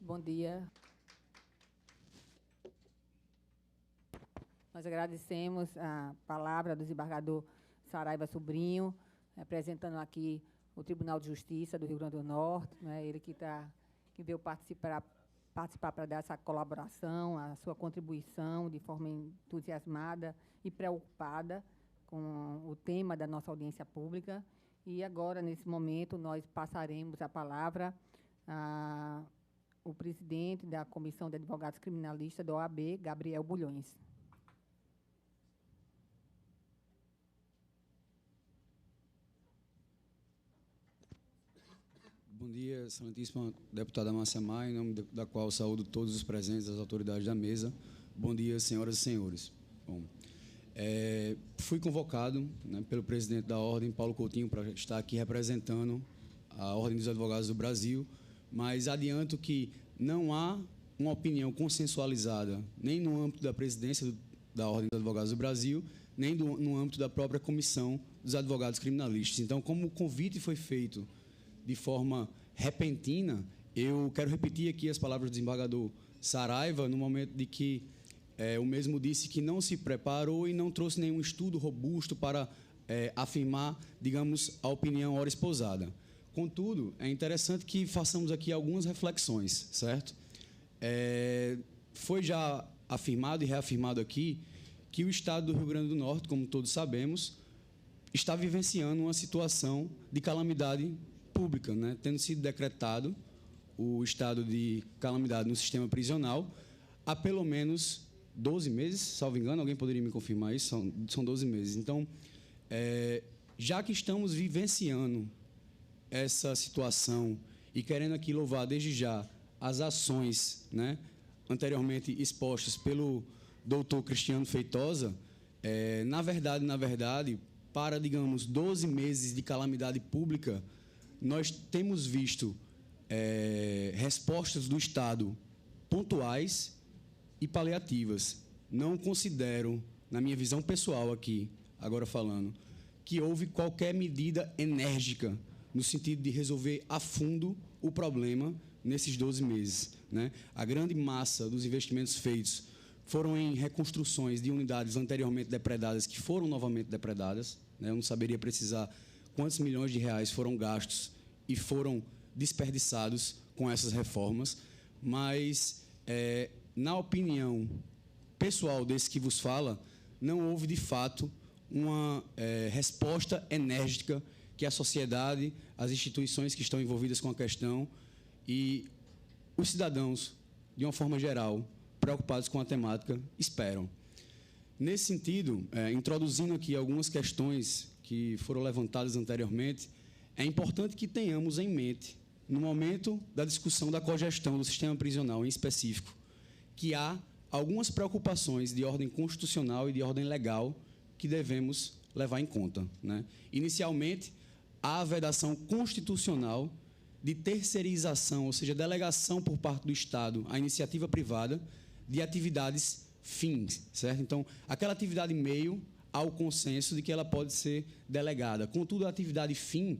Bom dia. Nós agradecemos a palavra do desembargador Saraiva Sobrinho, representando aqui o Tribunal de Justiça do Rio Grande do Norte, né? Ele que veio participar para dar essa colaboração, a sua contribuição de forma entusiasmada e preocupada com o tema da nossa audiência pública. E agora, nesse momento, nós passaremos a palavra ao presidente da Comissão de Advogados Criminalistas da OAB, Gabriel Bulhões. Bom dia, excelentíssima deputada Márcia Maia, em nome da qual saúdo todos os presentes, as autoridades da mesa. Bom dia, senhoras e senhores. Bom, fui convocado, né, pelo presidente da Ordem, Paulo Coutinho, para estar aqui representando a Ordem dos Advogados do Brasil, mas adianto que não há uma opinião consensualizada, nem no âmbito da presidência da Ordem dos Advogados do Brasil, nem no âmbito da própria Comissão dos Advogados Criminalistas. Então, como o convite foi feito de forma repentina, eu quero repetir aqui as palavras do desembargador Saraiva, no momento de que o mesmo disse que não se preparou e não trouxe nenhum estudo robusto para afirmar, digamos, a opinião ora esposada. Contudo, é interessante que façamos aqui algumas reflexões, certo? Foi já afirmado e reafirmado aqui que o Estado do Rio Grande do Norte, como todos sabemos, está vivenciando uma situação de calamidade pública, né? Tendo sido decretado o estado de calamidade no sistema prisional há pelo menos 12 meses, salvo engano, alguém poderia me confirmar isso? São 12 meses. Então, já que estamos vivenciando essa situação e querendo aqui louvar desde já as ações, né, anteriormente expostas pelo doutor Cristiano Feitosa, na verdade, para, digamos, 12 meses de calamidade pública, nós temos visto respostas do Estado pontuais e paliativas. Não considero, na minha visão pessoal aqui, agora falando, que houve qualquer medida enérgica no sentido de resolver a fundo o problema nesses 12 meses, né? A grande massa dos investimentos feitos foram em reconstruções de unidades anteriormente depredadas que foram novamente depredadas, né? Eu não saberia precisar quantos milhões de reais foram gastos e foram desperdiçados com essas reformas, mas, na opinião pessoal desse que vos fala, não houve, de fato, uma resposta enérgica que a sociedade, as instituições que estão envolvidas com a questão e os cidadãos, de uma forma geral, preocupados com a temática, esperam. Nesse sentido, introduzindo aqui algumas questões que foram levantadas anteriormente, é importante que tenhamos em mente, no momento da discussão da cogestão do sistema prisional em específico, que há algumas preocupações de ordem constitucional e de ordem legal que devemos levar em conta, né? Inicialmente, há a vedação constitucional de terceirização, ou seja, delegação por parte do Estado à iniciativa privada de atividades fins, certo? Então, aquela atividade meio ao consenso de que ela pode ser delegada. Contudo, a atividade fim,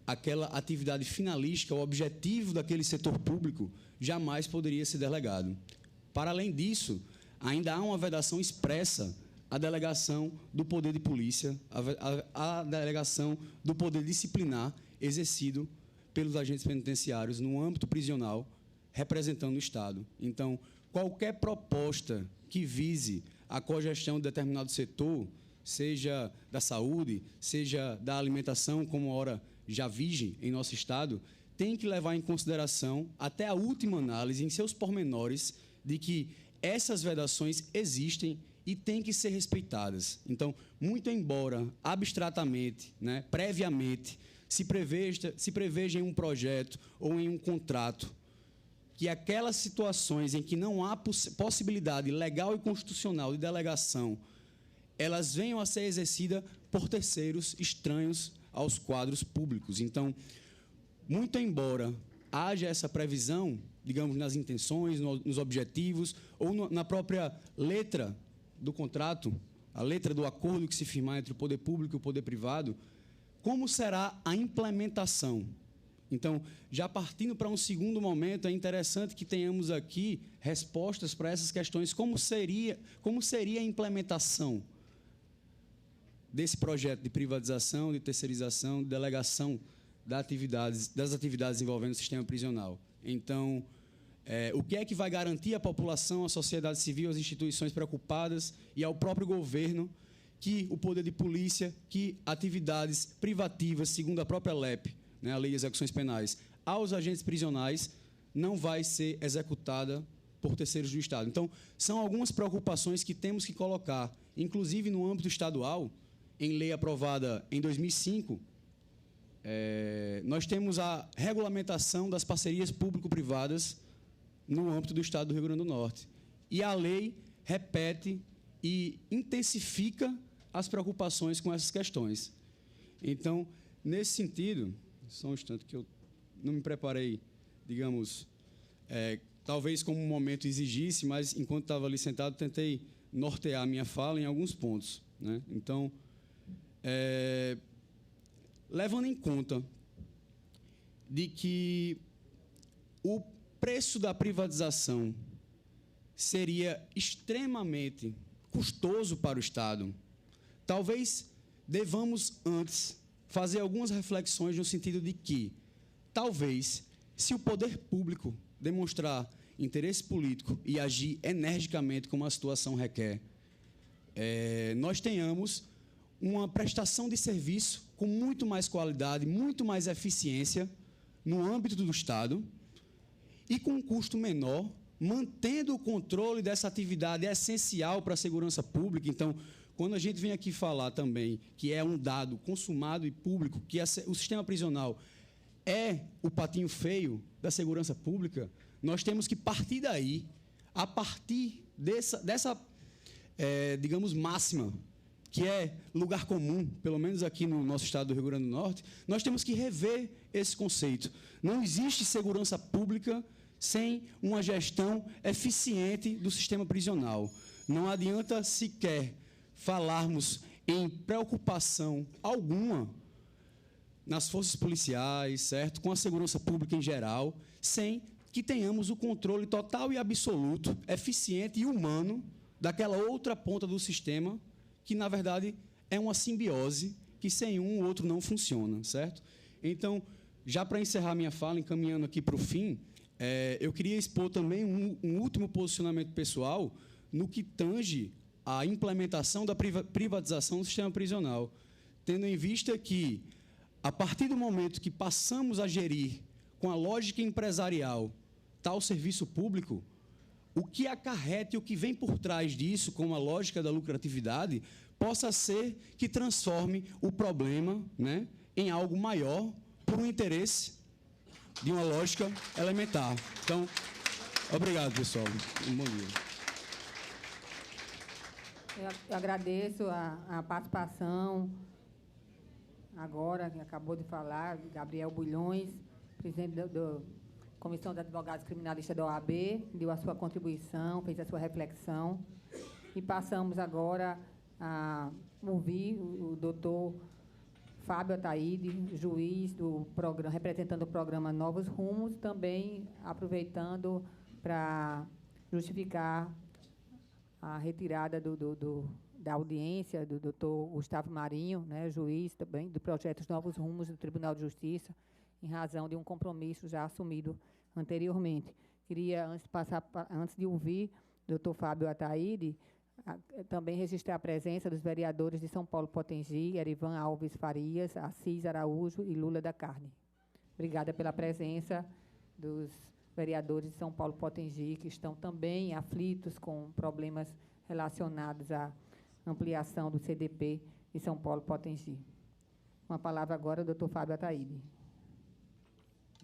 aquela atividade finalística, o objetivo daquele setor público, jamais poderia ser delegado. Para além disso, ainda há uma vedação expressa à delegação do poder de polícia, à delegação do poder disciplinar exercido pelos agentes penitenciários no âmbito prisional, representando o Estado. Então, qualquer proposta que vise a cogestão de determinado setor, seja da saúde, seja da alimentação, como ora já vige em nosso Estado, tem que levar em consideração, até a última análise, em seus pormenores, de que essas vedações existem e têm que ser respeitadas. Então, muito embora abstratamente, né, previamente, se preveja em um projeto ou em um contrato que aquelas situações em que não há possibilidade legal e constitucional de delegação, elas venham a ser exercidas por terceiros estranhos aos quadros públicos. Então, muito embora haja essa previsão, digamos, nas intenções, nos objetivos, ou na própria letra do contrato, a letra do acordo que se firmar entre o poder público e o poder privado, como será a implementação Então, já partindo para um segundo momento, é interessante que tenhamos aqui respostas para essas questões. Como seria a implementação desse projeto de privatização, de terceirização, de delegação das atividades envolvendo o sistema prisional? Então, o que é que vai garantir à população, à sociedade civil, às instituições preocupadas e ao próprio governo que o poder de polícia, que atividades privativas, segundo a própria LEP, né, a Lei de Execuções Penais, aos agentes prisionais, não vai ser executada por terceiros do Estado? Então, são algumas preocupações que temos que colocar, inclusive no âmbito estadual, em lei aprovada em 2005, nós temos a regulamentação das parcerias público-privadas no âmbito do Estado do Rio Grande do Norte. E a lei repete e intensifica as preocupações com essas questões. Então, nesse sentido, só um instante que eu não me preparei, digamos, talvez como o momento exigisse, mas enquanto estava ali sentado, tentei nortear a minha fala em alguns pontos, né? Então, levando em conta de que o preço da privatização seria extremamente custoso para o Estado, talvez devamos antes fazer algumas reflexões no sentido de que, talvez, se o poder público demonstrar interesse político e agir energicamente como a situação requer, nós tenhamos uma prestação de serviço com muito mais qualidade, muito mais eficiência no âmbito do Estado e com um custo menor, mantendo o controle dessa atividade essencial para a segurança pública. Então, quando a gente vem aqui falar também que é um dado consumado e público, que o sistema prisional é o patinho feio da segurança pública, nós temos que partir daí, a partir dessa digamos, máxima, que é lugar comum, pelo menos aqui no nosso estado do Rio Grande do Norte, nós temos que rever esse conceito. Não existe segurança pública sem uma gestão eficiente do sistema prisional. Não adianta sequer falarmos em preocupação alguma nas forças policiais, certo? Com a segurança pública em geral, sem que tenhamos o controle total e absoluto, eficiente e humano daquela outra ponta do sistema, que, na verdade, é uma simbiose, que sem um o outro não funciona, certo? Então, já para encerrar minha fala, encaminhando aqui para o fim, eu queria expor também um último posicionamento pessoal no que tange a implementação da privatização do sistema prisional, tendo em vista que, a partir do momento que passamos a gerir com a lógica empresarial tal serviço público, o que acarreta e o que vem por trás disso, com a lógica da lucratividade, possa ser que transforme o problema, né, em algo maior por um interesse de uma lógica elementar. Então, obrigado, pessoal. Um bom dia. Eu agradeço a participação, agora, que acabou de falar, Gabriel Bulhões, presidente da Comissão de Advogados Criminalistas da OAB, deu a sua contribuição, fez a sua reflexão. E passamos agora a ouvir o doutor Fábio Ataíde, juiz do programa, representando o programa Novos Rumos, também aproveitando para justificar a retirada da audiência do doutor Gustavo Marinho, né, juiz também do projeto Novos Rumos do Tribunal de Justiça, em razão de um compromisso já assumido anteriormente. Queria, antes de ouvir o doutor Fábio Ataíde, também registrar a presença dos vereadores de São Paulo Potengi, Erivan Alves Farias, Assis Araújo e Lula da Carne. Obrigada pela presença dos vereadores de São Paulo Potengi, que estão também aflitos com problemas relacionados à ampliação do CDP de São Paulo Potengi. Com a palavra agora, o doutor Fábio Ataíde.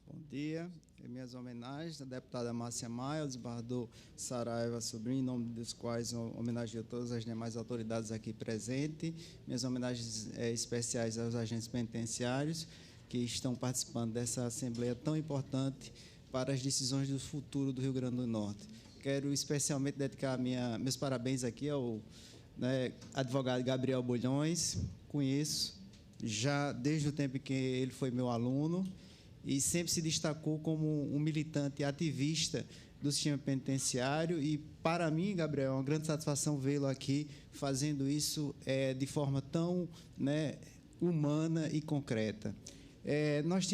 Bom dia. Minhas homenagens à deputada Márcia Maia, ao desembargador Saraiva Sobrinho, em nome dos quais homenageio todas as demais autoridades aqui presentes. Minhas homenagens especiais aos agentes penitenciários que estão participando dessa assembleia tão importante para as decisões do futuro do Rio Grande do Norte. Quero especialmente dedicar meus parabéns aqui ao advogado Gabriel Bulhões. Conheço já desde o tempo que ele foi meu aluno e sempre se destacou como um militante ativista do sistema penitenciário. E, para mim, Gabriel, é uma grande satisfação vê-lo aqui fazendo isso de forma tão, né, humana e concreta. Nós